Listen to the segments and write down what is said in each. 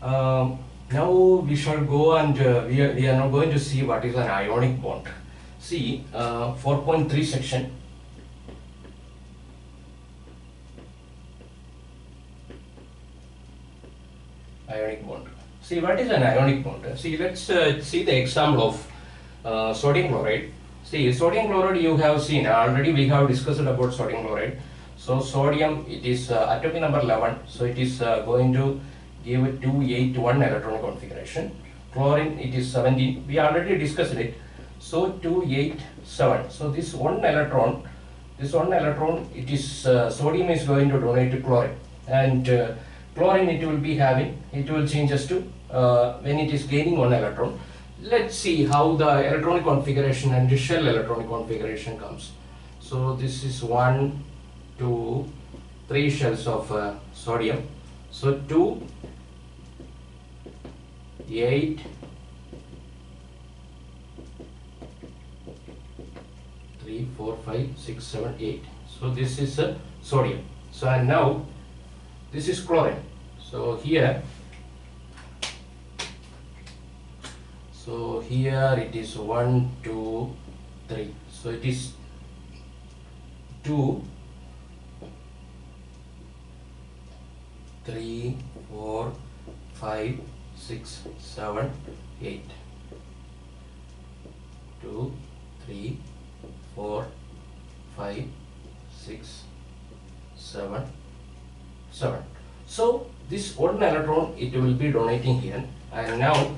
Now we shall go and we are now going to see what is an ionic bond. See 4.3 section. Ionic bond. See what is an ionic bond. See, let's see the example of sodium chloride. See, sodium chloride you have seen already. We have discussed about sodium chloride. So sodium, it is atomic number 11. So it is going to give a 281 electron configuration. Chlorine, it is 17. We already discussed it. So 287. So this one electron, it is sodium is going to donate to chlorine, and chlorine it will be having, it will change us to when it is gaining one electron. Let's see how the electronic configuration and the shell electronic configuration comes. So this is 1, 2, 3 shells of sodium. So 2, 8, 3, 4, 5, 6, 7, 8. So this is sodium. So and now this is chlorine. So here it is 1, 2, 3. So it is 2, 3, 4, 5, 6, 7, 8. 2, 3, 4, 5, 6, 7, 7. So this one electron it will be donating here, and now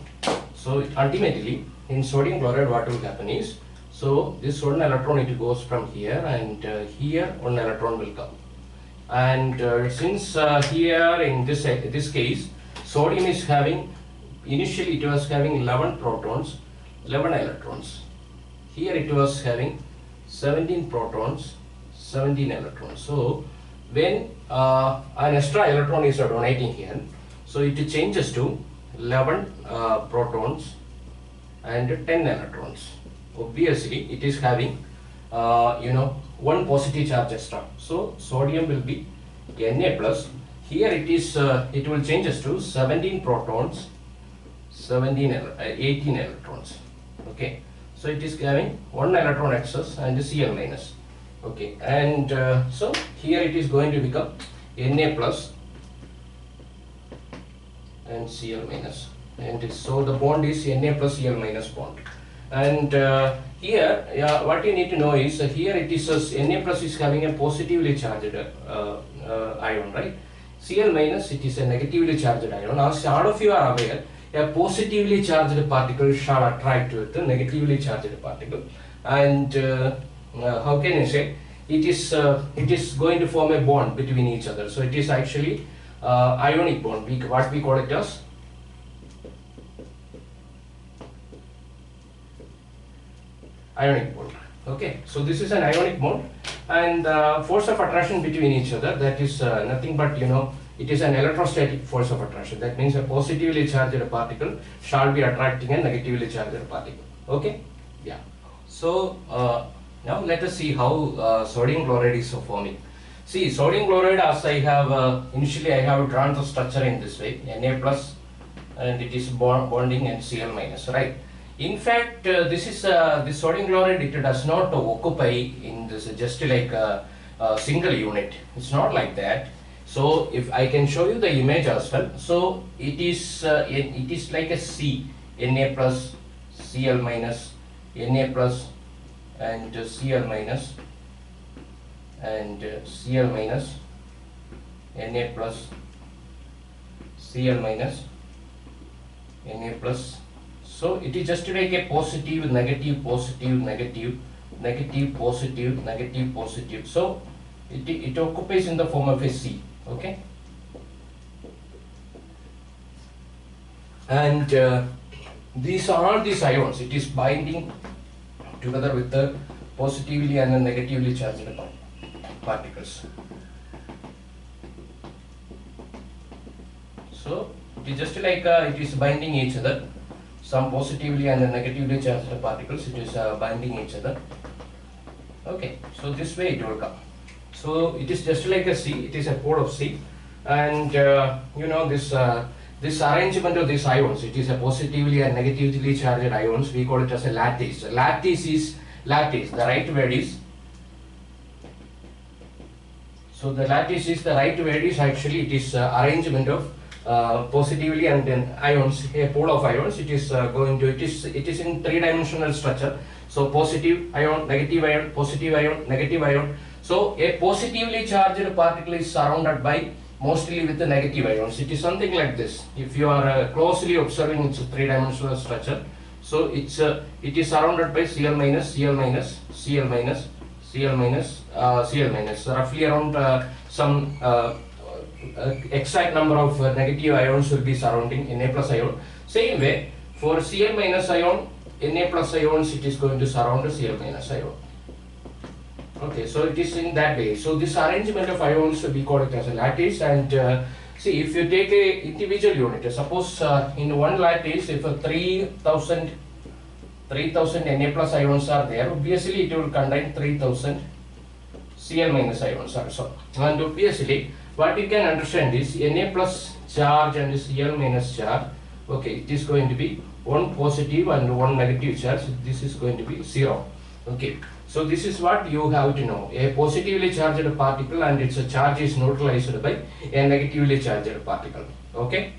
so ultimately in sodium chloride what will happen is, so this one electron it goes from here, and here one electron will come, and since here in this case sodium is having, initially it was having 11 protons, 11 electrons. Here it was having 17 protons, 17 electrons. So when an extra electron is donating here, so it changes to 11 protons and 10 electrons. Obviously it is having one positive charge extra. So sodium will be Na plus. Here it is it will changes to 17 protons, 18 electrons. Okay, so it is having one electron excess and Cl minus. Okay, and so here it is going to become Na plus and Cl minus, and so the bond is Na plus Cl minus bond. And here what you need to know is here it is Na plus is having a positively charged ion, right? Cl minus, it is a negatively charged ion. As all of you are aware, a positively charged particle shall attract with a negatively charged particle, and how can I say, it is going to form a bond between each other. So it is actually ionic bond, what we call it as ionic bond. Okay, so this is an ionic bond, and force of attraction between each other, that is nothing but it is an electrostatic force of attraction. That means a positively charged particle shall be attracting a negatively charged particle. Okay, yeah. So now let us see how sodium chloride is forming. See, sodium chloride, as I have initially I have drawn the structure in this way, Na plus, and it is bonding and Cl minus, right? In fact, this is the sodium chloride, it does not occupy in this just like a single unit. It's not like that. So if I can show you the image as well, so it is like a C, Na plus, Cl minus, Na plus and Cl minus, and Cl minus, Na plus, Cl minus, Na plus. So it is just like a positive, negative, positive, negative, negative, positive, negative, positive. So it occupies in the form of a C. Okay, and these are all these ions, it is binding together with the positively and the negatively charged particles. So it is just like it is binding each other, some positively and negatively charged particles, it is binding each other. Okay, so this way it will come. So it is just like a C, it is a pole of C, and this this arrangement of these ions, it is a positively and negatively charged ions, we call it as a lattice. Lattice, the right word is, so the lattice is the right word is actually, it is arrangement of positively and then ions, a pool of ions. It is it is in three-dimensional structure. So positive ion, negative ion, positive ion, negative ion. So a positively charged particle is surrounded by mostly with the negative ions. It is something like this. If you are closely observing its three-dimensional structure, so it is surrounded by Cl minus, Cl minus, Cl minus, Cl minus, Cl minus. Roughly around some exact number of negative ions will be surrounding Na plus ion. Same way for Cl minus ion, Na plus ions, it is going to surround Cl minus ion. Okay, so it is in that way. So this arrangement of ions, we call it as a lattice. And see, if you take a individual unit, suppose in one lattice, if 3000 Na plus ions are there, obviously it will contain 3000 Cl minus ions also. And obviously, what you can understand is Na plus charge and Cl minus charge. Okay, it is going to be one positive and one negative charge. This is going to be 0. Okay, so this is what you have to know. A positively charged particle and its charge is neutralized by a negatively charged particle. Okay.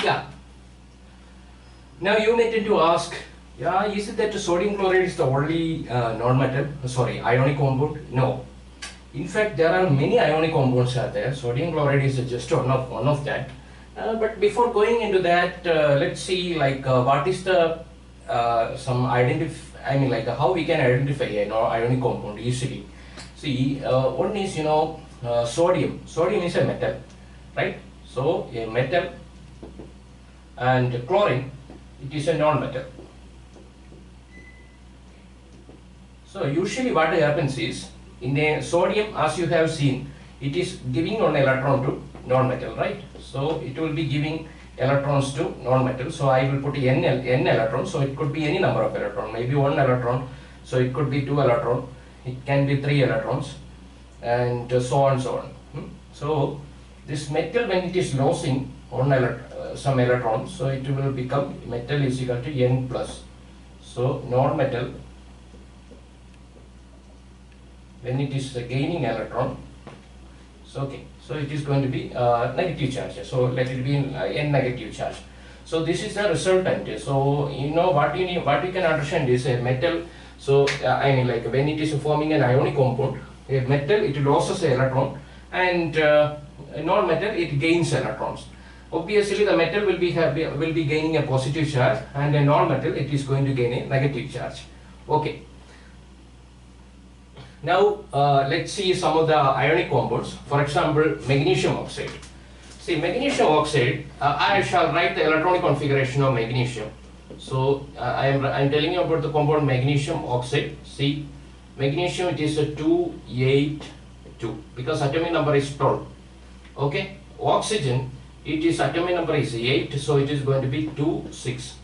Yeah. Now you may tend to ask, yeah, is it that sodium chloride is the only ionic compound? No. In fact, there are many ionic compounds are there. Sodium chloride is just one of that. But before going into that, let's see what is the how we can identify an ionic compound easily. See, one is sodium. Sodium is a metal, right? So a metal. And chlorine, it is a non-metal. So usually what happens is, in a sodium, as you have seen, it is giving one electron to non-metal, right? So it will be giving electrons to non-metal. So I will put n electrons. So it could be any number of electrons, maybe 1 electron. So it could be 2 electrons. It can be 3 electrons, and so on, so on. So this metal, when it is losing some electrons, so it will become metal is equal to n plus. So non-metal, when it is gaining electron, so okay, so it is going to be negative charge. So let it be n negative charge. So this is the resultant. So what you can understand is a metal. So when it is forming an ionic compound, a metal, it loses an electron, and non-metal, it gains electrons. Obviously, the metal will be gaining a positive charge, and a non-metal, it is going to gain a negative charge. Okay. Now let's see some of the ionic compounds. For example, magnesium oxide. See, magnesium oxide. I shall write the electronic configuration of magnesium. So I am telling you about the compound magnesium oxide. See, magnesium, it is a 282 because atomic number is 12. Okay. Oxygen, it is atomic number is 8, so it is going to be 2, 6.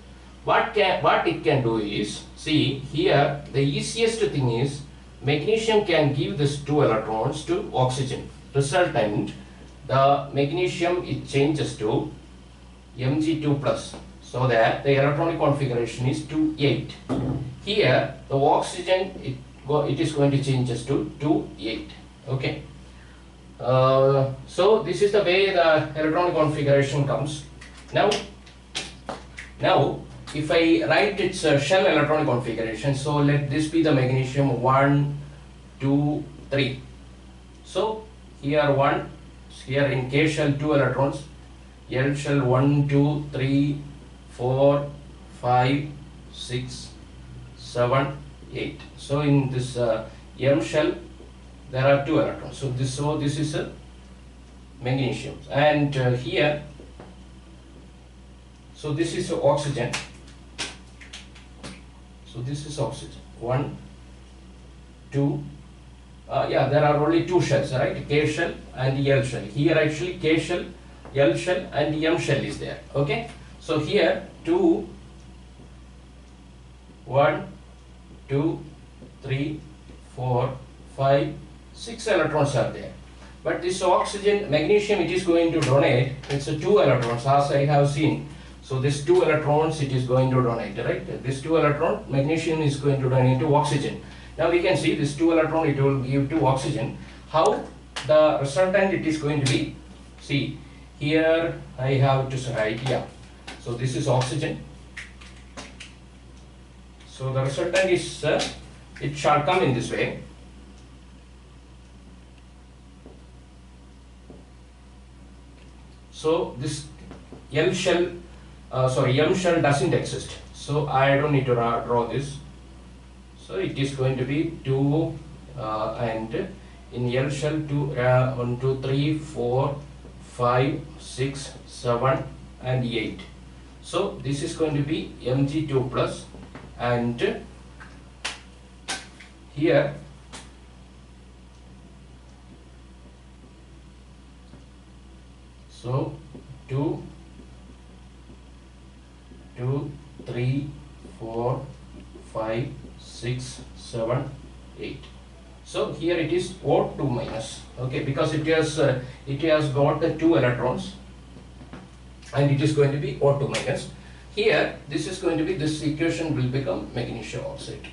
What it can do is, see here, the easiest thing is magnesium can give this 2 electrons to oxygen. Resultant, the magnesium, it changes to Mg2 plus, so that the electronic configuration is 2, 8. Here the oxygen, it is going to change to 2, 8. Okay. So this is the way the electronic configuration comes. Now if I write its shell electronic configuration, so let this be the magnesium 1, 2, 3. So here 1, Here in K shell 2 electrons, L shell 1, 2, 3, 4, 5, 6, 7, 8. So in this M shell there are 2 electrons. So this is a magnesium, and here, so this is oxygen. So this is oxygen. 1, 2. Yeah, there are only 2 shells, right? K shell and L shell. Here actually K shell, L shell and M shell is there. Okay. So here 2, 1, 2, 3, 4, 5, 6 electrons are there. But this oxygen, magnesium, it is going to donate. It's 2 electrons, as I have seen. So this 2 electrons it is going to donate, right? This 2 electron, magnesium is going to donate to oxygen. Now we can see this 2 electron it will give to oxygen. How the resultant it is going to be? See, here I have to write, yeah. So this is oxygen. So the resultant is, it shall come in this way. So this M shell doesn't exist. So I don't need to draw this. So it is going to be 2 and in L shell 2, 1, 2, 3, 4, 5, 6, 7 and 8. So this is going to be Mg2 plus, and here so 2, 3, 4, 5, 6, 7, 8. So here it is O2 minus, okay, because it has got the 2 electrons and it is going to be O2 minus. Here this is going to be, this equation will become magnesium oxide,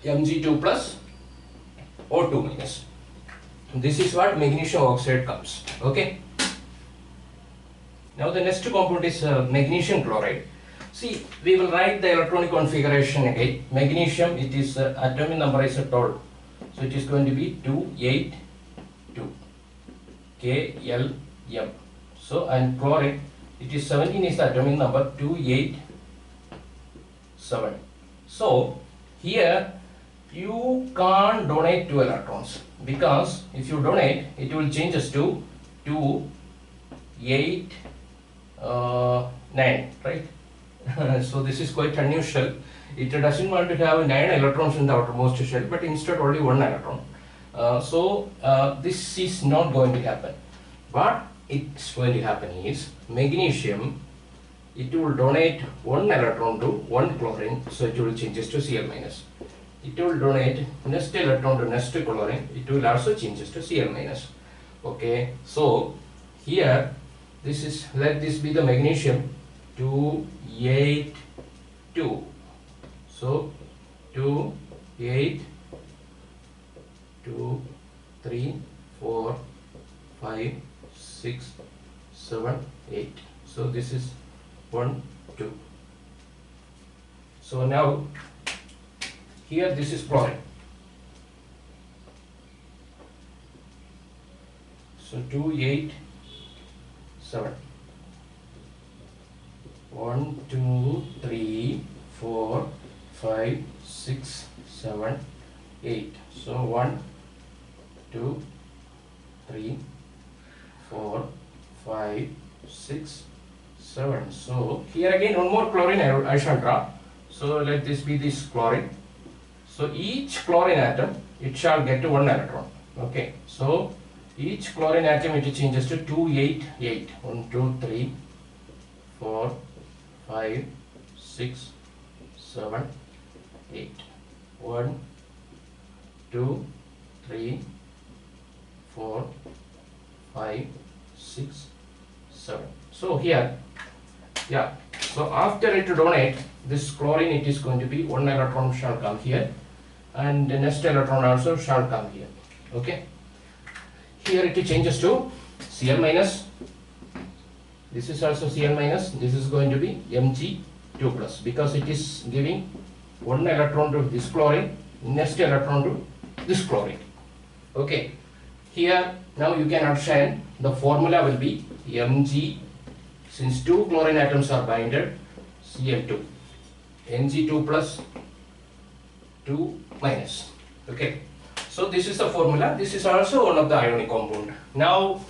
Mg2 plus O2 minus. This is what magnesium oxide comes, okay. Now the next compound is magnesium chloride. See, we will write the electronic configuration again. Magnesium, it is atomic number is 12. So it is going to be 282 KLM. So and chloride, it is 17 is the atomic number, 287. So here you can't donate 2 electrons, because if you donate it will change us to 2, 8, 9, right? So this is quite unusual. It doesn't want to have 9 electrons in the outermost shell, but instead only 1 electron. This is not going to happen. What it's going to happen is, magnesium, it will donate 1 electron to 1 chlorine, so it will changes to Cl minus. It will donate next electron to next chlorine, it will also changes to Cl minus. Okay, so here this is, let this be the magnesium 282. So 2, 8, 2, 3, 4, 5, 6, 7, 8. So this is 1, 2. So now here this is chlorine. So 2, 8, 7. 1, 2, 3, 4, 5, 6, 7, 8. So 1, 2, 3, 4, 5, 6, 7. So here again one more chlorine I shall draw. So let this be this chlorine. So each chlorine atom, it shall get 1 electron. Okay. So each chlorine atom it changes to 288. 1, 2, 3, 4, 5, 6, 7, 8. 1, 2, 3, 4, 5, 6, 7. So here, yeah. So after it donate this chlorine, it is going to be 1 electron shall come here, and the next electron also shall come here. Okay. Here it changes to Cl minus. This is also Cl minus. This is going to be Mg2 plus, because it is giving 1 electron to this chlorine, next electron to this chlorine. Okay. here now you can understand the formula will be Mg, since 2 chlorine atoms are binded, Cl2, Mg2 plus 2 minus. Okay, so this is the formula. This is also one of the ionic compound. Now